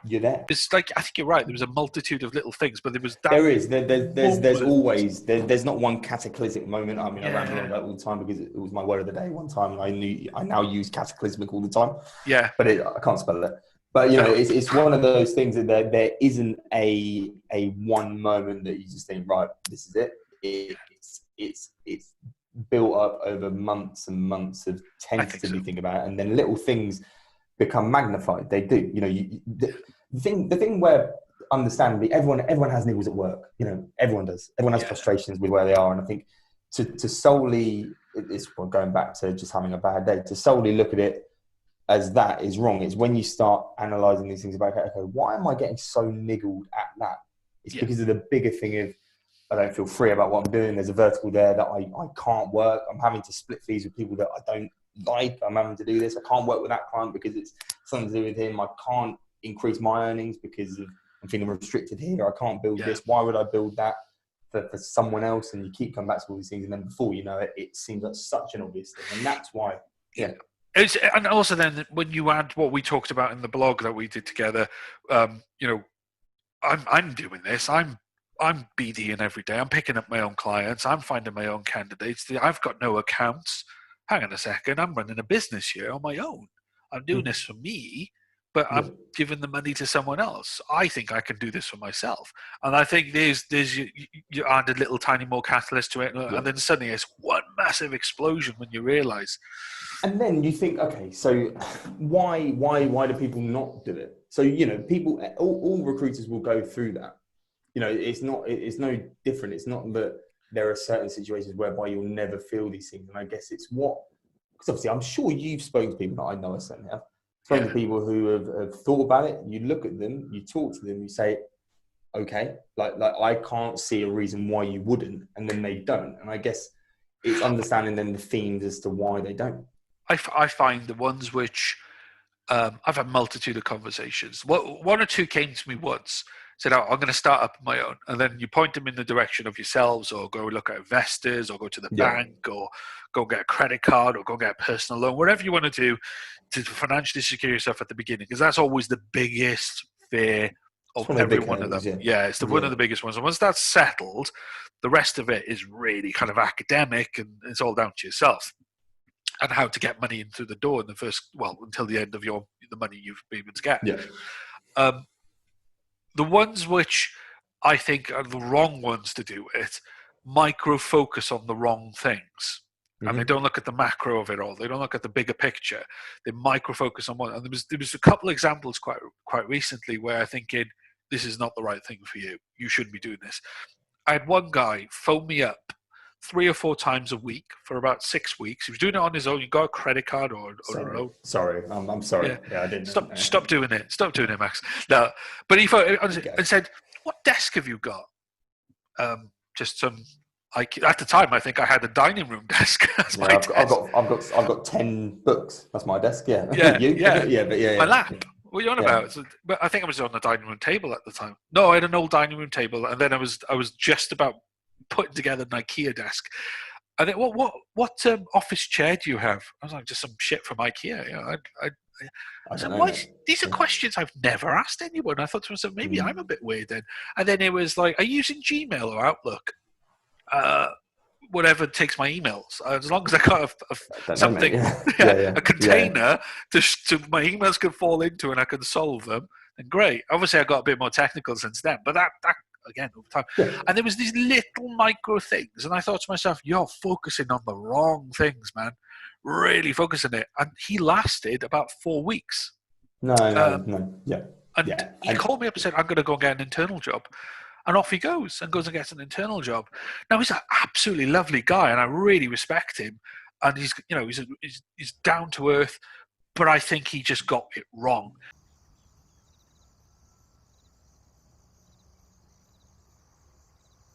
you're there. It's like, I think you're right. There was a multitude of little things, but there was that. There is. There's always. There's not one cataclysmic moment. I mean, I ramble on that all the time because it was my word of the day one time. And I now use cataclysmic all the time. Yeah. But I can't spell it. But it's one of those things that there isn't a one moment that you just think, right, this is it. It's built up over months and months of tentatively thinking about it, and then little things become magnified. They do. The thing where, understandably, everyone has niggles at work. Everyone does. Everyone has frustrations with where they are, and I think to solely, it's going back to just having a bad day, to solely look at it as that is wrong. It's when you start analysing these things about, okay, why am I getting so niggled at that? It's because of the bigger thing of, I don't feel free about what I'm doing. There's a vertical there that I can't work. I'm having to split fees with people that I don't like. I'm having to do this. I can't work with that client because it's something to do with him. I can't increase my earnings because I'm feeling restricted here. I can't build this. Why would I build that for someone else? And you keep coming back to all these things. And then before you know it, it seems like such an obvious thing. And that's why, And also then when you add what we talked about in the blog that we did together, I'm doing this. I'm BDing every day. I'm picking up my own clients. I'm finding my own candidates. I've got no accounts. Hang on a second. I'm running a business here on my own. I'm doing this for me, but I'm giving the money to someone else. I think I can do this for myself. And I think there's you add a little tiny more catalyst to it, and then suddenly it's one massive explosion when you realize. And then you think, okay, so why do people not do it? So, people, all recruiters will go through that. It's no different. It's not that there are certain situations whereby you'll never feel these things. And I guess it's because obviously I'm sure you've spoken to people that I know I certainly have. Spoken to people who have thought about it. You look at them, you talk to them, you say, okay, like I can't see a reason why you wouldn't. And then they don't. And I guess it's understanding then the themes as to why they don't. I find the ones which I've had a multitude of conversations. One or two came to me once, said, I'm going to start up my own. And then you point them in the direction of yourselves, or go look at investors, or go to the bank, or go get a credit card, or go get a personal loan, whatever you want to do to financially secure yourself at the beginning, because that's always the biggest fear of every one of them. It's one of the biggest ones. And once that's settled, the rest of it is really kind of academic, and it's all down to yourself and how to get money into the door in the first, until the end of the money you've been able to get. The ones which I think are the wrong ones to do it, micro focus on the wrong things. And they don't look at the macro of it all. They don't look at the bigger picture. They micro focus on one. And there was a couple of examples quite recently where I'm thinking, this is not the right thing for you. You shouldn't be doing this. I had one guy phone me up 3 or 4 times a week for about 6 weeks. He was doing it on his own. You got a credit card or a loan. Sorry, I'm sorry. I didn't. Stop doing it. Stop doing it, Max. No, but he phoned and said, "What desk have you got?" Just some. At the time, I think I had a dining room desk. That's my desk. I've got 10 books. That's my desk. Yeah. My lap. What are you on about? So, but I think I was on the dining room table at the time. No, I had an old dining room table, and then I was just about putting together an IKEA desk. And then, what office chair do you have? I was like, just some shit from IKEA. I said, these are questions I've never asked anyone. I thought to myself, maybe I'm a bit weird then. And then it was like, are you using Gmail or Outlook? Whatever takes my emails. As long as I got a container to my emails can fall into and I can solve them, then great. Obviously, I got a bit more technical since then, but that again over time. And there was these little micro things, and I thought to myself, you're focusing on the wrong things, man. Really focusing it. And he lasted about 4 weeks. No. And he called me up and said, I'm going to go and get an internal job. And off he goes and gets an internal job. Now, he's an absolutely lovely guy, and I really respect him. And he's down to earth, but I think he just got it wrong.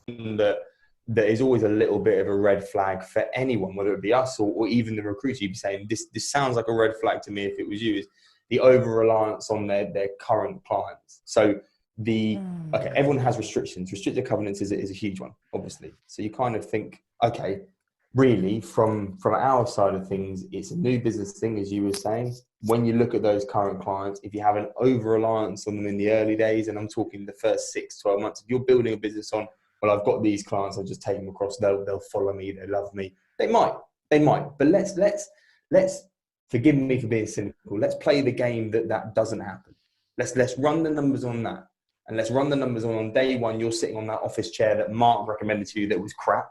That is always a little bit of a red flag for anyone, whether it be us or even the recruiter. You'd be saying, this sounds like a red flag to me if it was you, is the over-reliance on their current clients. So everyone has restrictions. Restricted covenants is a huge one, obviously. So you kind of think, okay, really from our side of things, it's a new business thing, as you were saying. When you look at those current clients, if you have an over-reliance on them in the early days, and I'm talking the first 6-12 months, if you're building a business on, well, I've got these clients, I'll just take them across, they'll follow me, they love me. They might. But let's forgive me for being cynical. Let's play the game that doesn't happen. Let's run the numbers on that. And let's run the numbers on day one. You're sitting on that office chair that Mark recommended to you that was crap.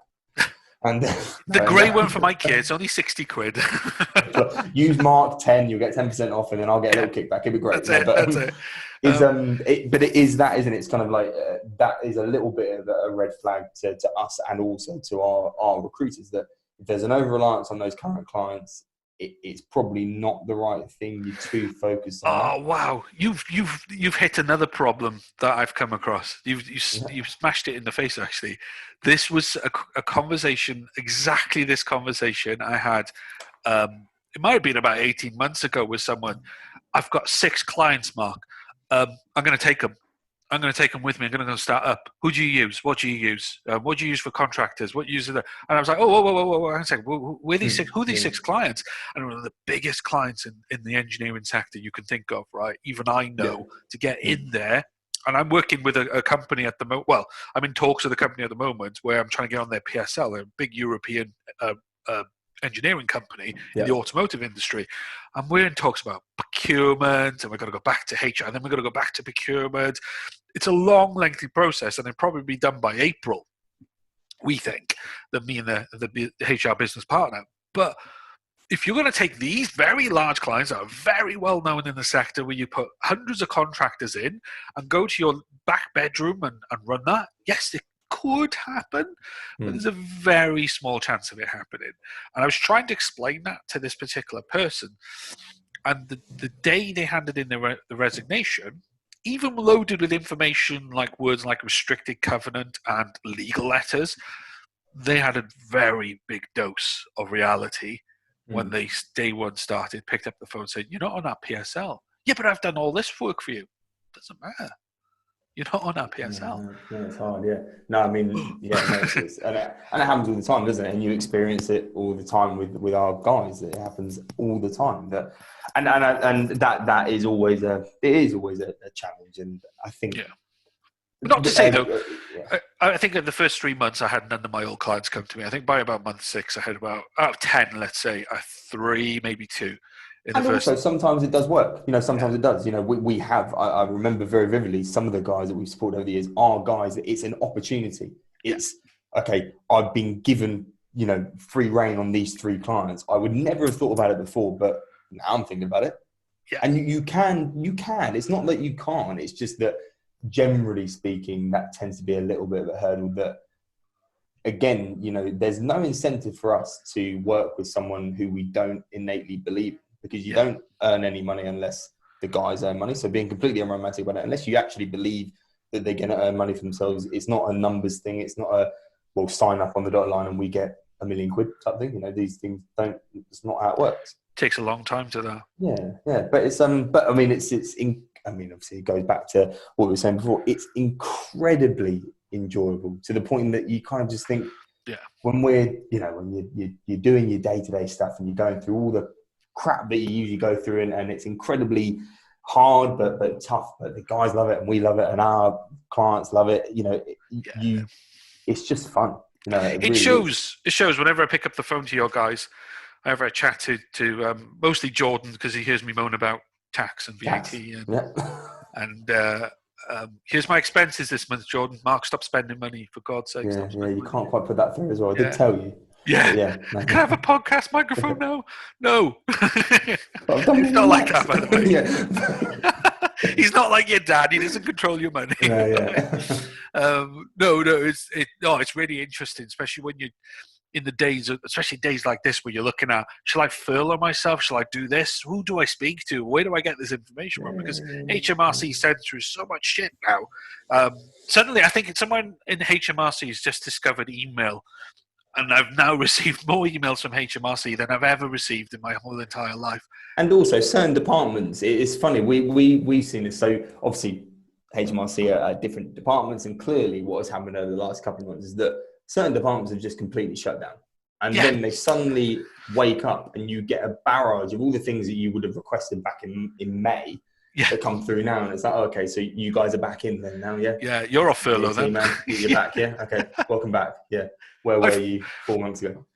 And the grey one for my kids, only 60 quid. Use Mark 10, you'll get 10% off, and then I'll get a little kickback. It'd be great. That's it. But it is that, isn't it? It's kind of like that is a little bit of a red flag to us and also to our recruiters, that if there's an over-reliance on those current clients, it's probably not the right thing. You're too focused on that. Oh wow, you've hit another problem that I've come across. You've smashed it in the face. Actually, this was a conversation, exactly this conversation I had. It might have been about 18 months ago with someone. I've got 6 clients, Mark. I'm going to take them. I'm going to take them with me. I'm going to go start up. Who do you use? What do you use? What do you use for contractors? What use? And I was like, whoa. Hang on a second. Who are these 6 clients? And one of the biggest clients in the engineering sector you can think of, right? Even I know to get in there. And I'm working with a company at the moment. Well, I'm in talks with a company at the moment where I'm trying to get on their PSL, a big European engineering company in the automotive industry, and we're in talks about procurement, and we're going to go back to HR, and then we're going to go back to procurement. It's a long, lengthy process, and it'll probably be done by April, we think, that me and the HR business partner. But if you're going to take these very large clients that are very well known in the sector, where you put hundreds of contractors in and go to your back bedroom and run that, yes, it could happen, but there's a very small chance of it happening. And I was trying to explain that to this particular person, and the day they handed in the resignation, even loaded with information like words like restricted covenant and legal letters, they had a very big dose of reality when they day one started, picked up the phone, said, "You're not on our PSL." "Yeah, but I've done all this work for you." "Doesn't matter. You're not on our PSL." Yeah, it's hard. Yeah. No, I mean, and it happens all the time, doesn't it? And you experience it all the time with our guys. It happens all the time. That is always a challenge. And I think, not to say though, I think in the first 3 months I had none of my old clients come to me. I think by about month 6 I had about out of 10, let's say, 3, maybe 2. And also, sometimes it does work. Sometimes it does. We have, I remember very vividly, some of the guys that we've supported over the years are guys that it's an opportunity. It's, okay, I've been given, free reign on these 3 clients. I would never have thought about it before, but now I'm thinking about it. Yeah. And you can. It's not that you can't. It's just that, generally speaking, that tends to be a little bit of a hurdle that, again, there's no incentive for us to work with someone who we don't innately believe in. Because you don't earn any money unless the guys earn money. So being completely unromantic about it, unless you actually believe that they're going to earn money for themselves, it's not a numbers thing. It's not sign up on the dotted line and we get £1 million type thing. These things it's not how it works. It takes a long time to that. Yeah. But it's, obviously it goes back to what we were saying before. It's incredibly enjoyable to the point that you kind of just think, when we're, when you're doing your day-to-day stuff and you're going through all the crap that you usually go through, and it's incredibly hard but tough, but the guys love it and we love it and our clients love it. It's just fun. It really shows. It shows whenever I pick up the phone to your guys. I have a chat to mostly Jordan, because he hears me moan about tax and VAT and here's my expenses this month, Jordan. Mark, stop spending money, for God's sake. You can't quite put that through as well. I did tell you. Can I have a podcast microphone now? No. It's not like that, by the way. He's not like your dad. He doesn't control your money. It's really interesting, especially when you in the days, especially days like this, where you're looking at, shall I furlough myself? Shall I do this? Who do I speak to? Where do I get this information from? Because HMRC sends through so much shit now. Suddenly, I think someone in HMRC has just discovered email. And I've now received more emails from HMRC than I've ever received in my whole entire life. And also, certain departments, it's funny, we've seen this. So obviously, HMRC are different departments, and clearly what has happened over the last couple of months is that certain departments have just completely shut down. And then they suddenly wake up and you get a barrage of all the things that you would have requested back in May that come through now. And it's like, okay, so you guys are back in then now, Yeah, you're off furlough then. You're back, okay, welcome back, Where were you 4 months ago?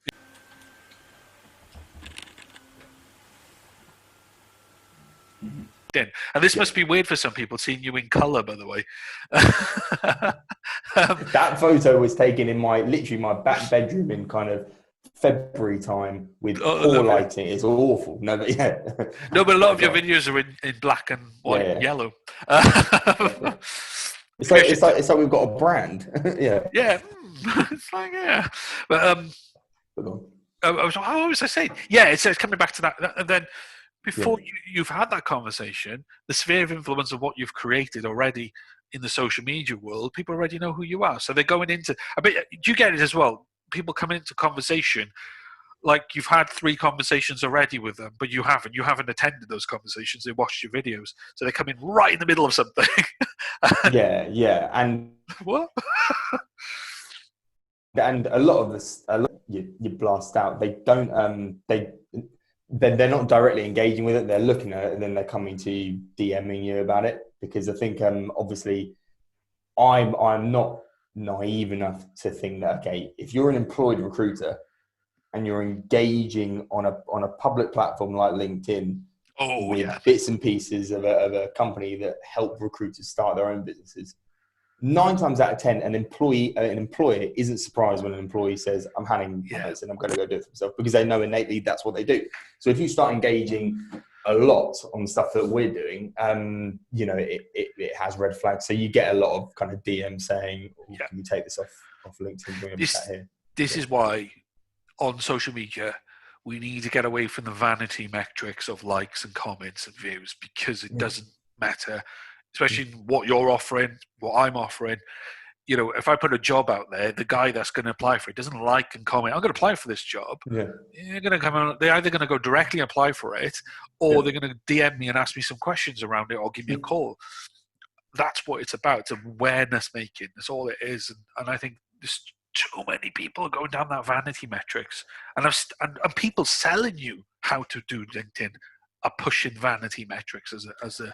And this must be weird for some people, seeing you in colour, by the way. That photo was taken in my back bedroom in kind of February time with poor lighting. It's awful. No, but a lot of your videos are in black and white and yellow. It's like we've got a brand. It's like, but How was I saying? Yeah, it's coming back to that. And then before Yeah. you've had that conversation, the sphere of influence of what you've created already in the social media world, people already know who you are. So they're going into, I bet, do you get it as well? People come into conversation like you've had 3 conversations already with them, but you haven't attended those conversations. They watched your videos. So they come in right in the middle of something. Yeah. And what? and a lot of this, you blast out. They don't. They're not directly engaging with it. They're looking at it, and then they're coming to you, DMing you about it. Because I think, obviously, I'm not naive enough to think that, okay, if you're an employed recruiter and you're engaging on a public platform like LinkedIn with bits and pieces of a company that help recruiters start their own businesses, 9 times out of 10, an employer isn't surprised when an employee says, I'm handing my notes and I'm going to go do it for myself, because they know innately that's what they do. So if you start engaging a lot on stuff that we're doing, it has red flags. So you get a lot of kind of DMs saying, can you take this off LinkedIn, bring them chat here. This is why on social media, we need to get away from the vanity metrics of likes and comments and views, because it doesn't matter, especially what you're offering, what I'm offering. You know, if I put a job out there, the guy that's going to apply for it doesn't like and comment, I'm going to apply for this job. Yeah. They're going to come on, they're either going to go directly apply for it, or they're going to DM me and ask me some questions around it, or give me a call. That's what it's about. It's awareness making. That's all it is. And I think there's too many people going down that vanity metrics, and people selling you how to do LinkedIn are pushing vanity metrics as a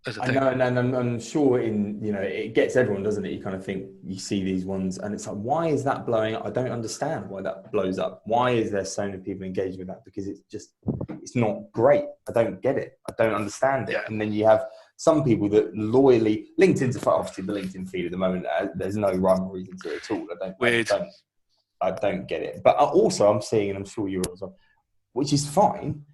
I know, and I'm sure it gets everyone, doesn't it? You kind of think, you see these ones and it's like, why is that blowing up? I don't understand why that blows up. Why is there so many people engaged with that? Because it's not great. I don't get it. I don't understand it. Yeah. And then you have some people that loyally, LinkedIn's obviously the LinkedIn feed at the moment. There's no rhyme or reason to it at all. I don't get it. But also I'm seeing, and I'm sure you're also, which is fine,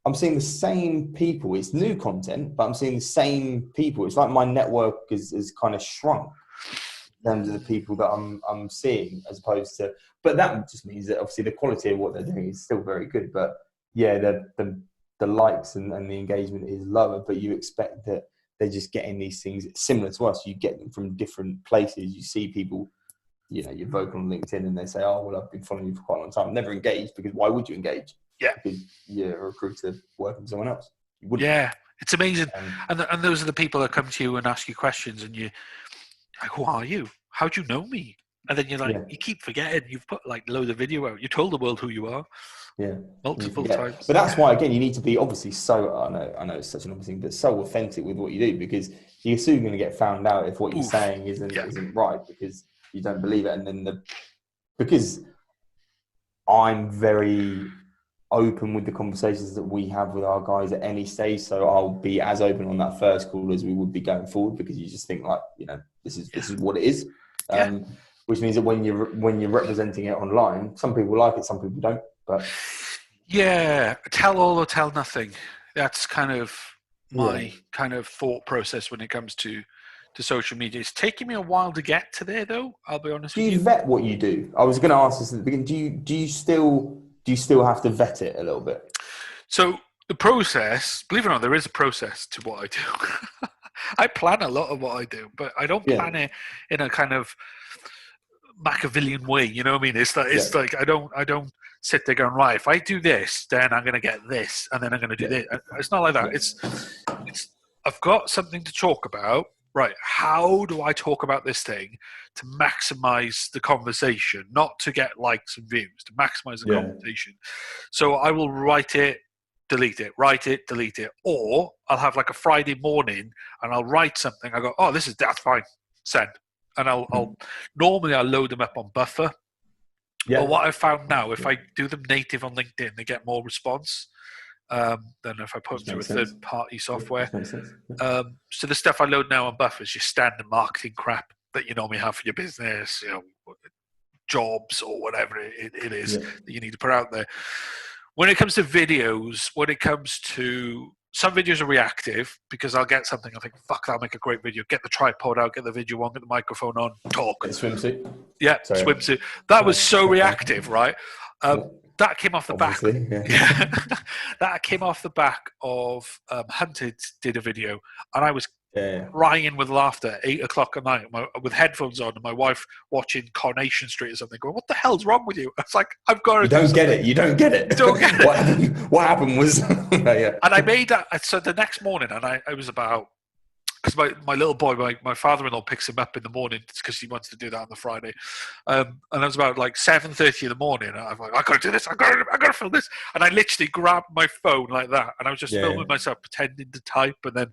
I'm seeing the same people. It's new content, but I'm seeing the same people. It's like my network is kind of shrunk in terms of the people that I'm seeing, as opposed to. But that just means that obviously the quality of what they're doing is still very good. But yeah, the likes and the engagement is lower. But you expect that they're just getting these things similar to us. You get them from different places. You see people, you're vocal on LinkedIn, and they say, "Oh, well, I've been following you for quite a long time." Never engaged, because why would you engage? Yeah, because you're a recruiter working for someone else. You wouldn't. Yeah, it's amazing. And those are the people that come to you and ask you questions, and you like, who are you? How do you know me? And then you're like, you keep forgetting. You've put like loads of video out. You told the world who you are. Yeah, multiple times. But that's why, again, you need to be obviously so. I know it's such an obvious thing, but so authentic with what you do, because you're soon going to get found out if what you're saying isn't right, because you don't believe it, and then because I'm very open with the conversations that we have with our guys at any stage, so I'll be as open on that first call as we would be going forward, because you just think like, this is what it is, which means that when you're representing it online, some people like it, some people don't. But tell all or tell nothing. That's kind of my kind of thought process when it comes to social media. It's taking me a while to get to there, though. I'll be honest with you. Do you vet what you do? I was going to ask this at the beginning. Do you still have to vet it a little bit? So the process, believe it or not, there is a process to what I do. I plan a lot of what I do, but I don't plan it in a kind of Machiavellian way. You know what I mean? It's like I don't sit there going, right, if I do this, then I'm going to get this, and then I'm going to do this. It's not like that. It's I've got something to talk about. Right, how do I talk about this thing to maximize the conversation, not to get likes and views, to maximize the conversation? So I will write it, delete it, write it, delete it. Or I'll have like a Friday morning and I'll write something. I go, oh, that's fine, send. And I'll normally load them up on Buffer. Yeah. But what I've found now, if I do them native on LinkedIn, they get more response than if I put them through a third-party software. So the stuff I load now on Buffer is your standard marketing crap that you normally have for your business, jobs or whatever it is that you need to put out there. When it comes to videos, some videos are reactive, because I'll get something, I think, fuck, that'll make a great video. Get the tripod out, get the video on, get the microphone on, talk. Swimsuit. Yeah, swimsuit. That was so reactive, right? that came off the Obviously, back. yeah. That came off the back of Hunted did a video, and I was Yeah. crying with laughter at 8 o'clock at night with headphones on, and my wife watching Coronation Street or something, going, "What the hell's wrong with you?" I was like, "I've got to You do don't get something." it. You don't get it. You don't get it. What happened was, yeah. And I made that. So the next morning, and I was about, because my little boy, my father-in-law picks him up in the morning because he wants to do that on the Friday. And I was about like 7:30 in the morning. And I'm like, I got to do this. I got to film this. And I literally grabbed my phone like that, and I was just filming myself pretending to type, and then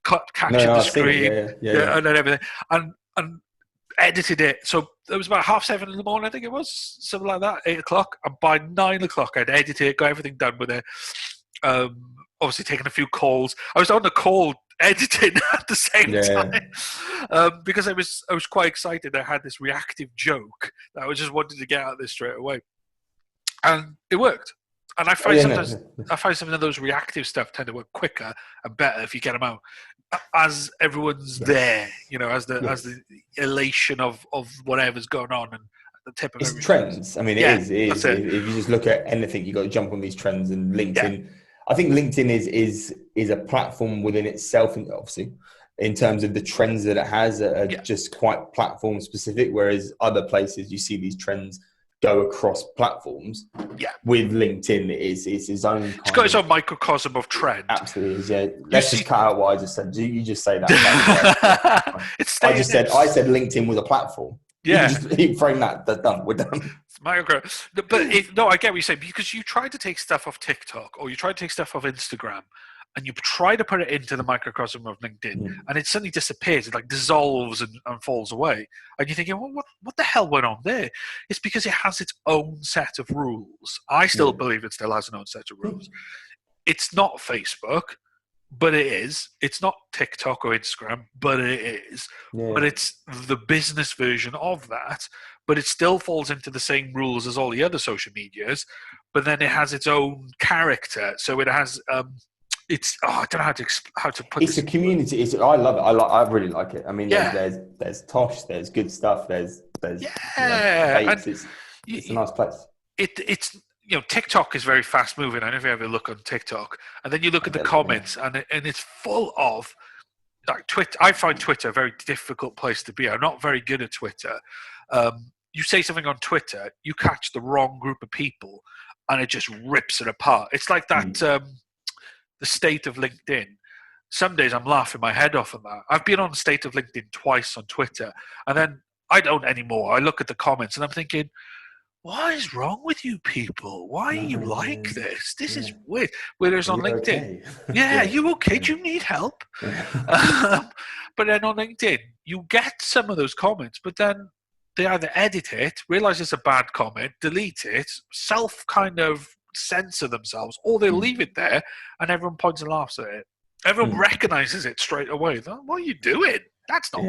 captured the screen, Yeah. and then everything, and edited it. So it was about 7:30 in the morning, I think it was, something like that, 8 o'clock. And by 9 o'clock, I'd edited it, got everything done with it. Obviously, taking a few calls. I was on the call editing at the same time because I was quite excited. I had this reactive joke that I just wanted to get out of this straight away, and it worked. And I find some of those reactive stuff tend to work quicker and better if you get them out as everyone's there, as the elation of whatever's going on and the tip of it's everything. trends. I mean, it is. If you just look at anything, you got to jump on these trends. And LinkedIn, I think LinkedIn is a platform within itself, and obviously, in terms of the trends that it has, are just quite platform specific. Whereas other places, you see these trends go across platforms. Yeah. With LinkedIn, it's its own. It's got its own microcosm of trend. Absolutely is. Yeah. Let's just cut out what I just said. You just say that. I said LinkedIn was a platform. Yeah. You just frame that. That's done. We're done. It's micro. But I get what you're saying, because you try to take stuff off TikTok or you try to take stuff off Instagram, and you try to put it into the microcosm of LinkedIn, and it suddenly disappears. It like dissolves and falls away. And you're thinking, well, what the hell went on there? It's because it has its own set of rules. I still believe it still has an own set of rules. It's not Facebook, but it is. It's not TikTok or Instagram, but it is. Yeah. But it's the business version of that. But it still falls into the same rules as all the other social medias. But then it has its own character. So it has... I don't know how to put it's this. A community. I love it. I really like it. I mean, there's Tosh, there's good stuff, there's it's a nice place. It's TikTok is very fast moving. I don't know if you ever look on TikTok, and then you look at the comments, and it's full of like Twitter. I find Twitter a very difficult place to be. I'm not very good at Twitter. You say something on Twitter, you catch the wrong group of people, and it just rips it apart. It's like that. The state of LinkedIn. Some days I'm laughing my head off on that. I've been on the state of LinkedIn twice on Twitter, and then I don't anymore. I look at the comments and I'm thinking, what is wrong with you people? Why are you like this? This is weird. Whereas on LinkedIn, you okay? Do you need help? But then on LinkedIn, you get some of those comments, but then they either edit it, realize it's a bad comment, delete it, kind of censor themselves, or they'll leave it there and everyone points and laughs at it. Everyone recognizes it straight away. What are you doing? That's not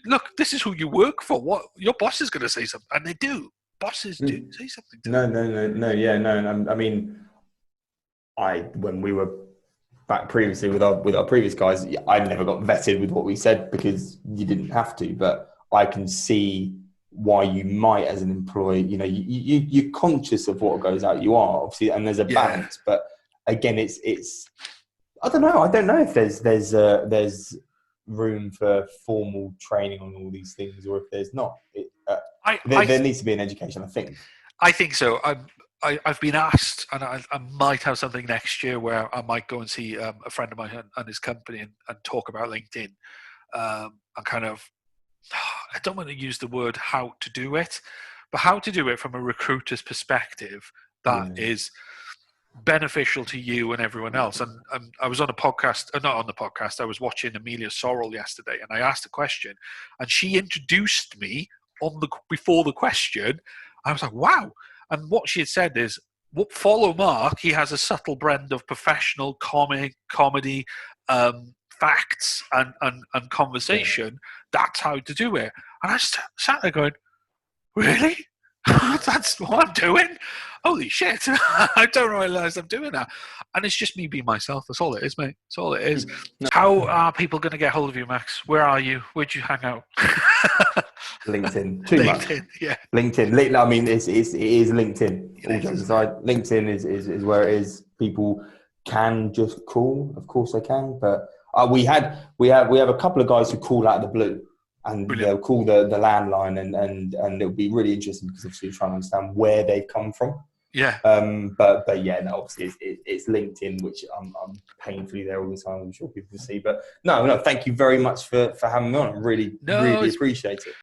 look, this is who you work for. What your boss is going to say something, and they do. Bosses do say something to them. No. I mean, when we were back previously with our previous guys, I never got vetted with what we said because you didn't have to, but I can see why you might, as an employee, you're conscious of what goes out. You are, obviously, and there's a balance. But again, it's I don't know if there's room for formal training on all these things, or if there's not. There needs to be an education, I think. I think so. I've been asked, and I might have something next year where I might go and see a friend of mine and his company and talk about LinkedIn and kind of. I don't want to use the word how to do it, but how to do it from a recruiter's perspective that is beneficial to you and everyone else. And I was on a podcast, not on the podcast, I was watching Amelia Sorrell yesterday, and I asked a question, and she introduced me before the question. I was like, wow. And what she had said is, follow Mark, he has a subtle blend of professional comedy, facts and conversation. That's how to do it. And I sat there going, really? That's what I'm doing. Holy shit. I don't realize I'm doing that. And it's just me being myself. That's all it is, mate. That's all it is. How are people going to get hold of you, Max? Where are you? Where'd you hang out? LinkedIn. Too much. Yeah. LinkedIn. I mean, it is LinkedIn. It All is, jokes isn't aside, LinkedIn is where it is. People can just call. Of course they can. But we have a couple of guys who call out of the blue. And Brilliant. they'll call the landline and it'll be really interesting because obviously you're trying to understand where they've come from. Yeah. But yeah, no, obviously it's LinkedIn, which I'm painfully there all the time. I'm sure people can see. But no, thank you very much for having me on. I really appreciate it.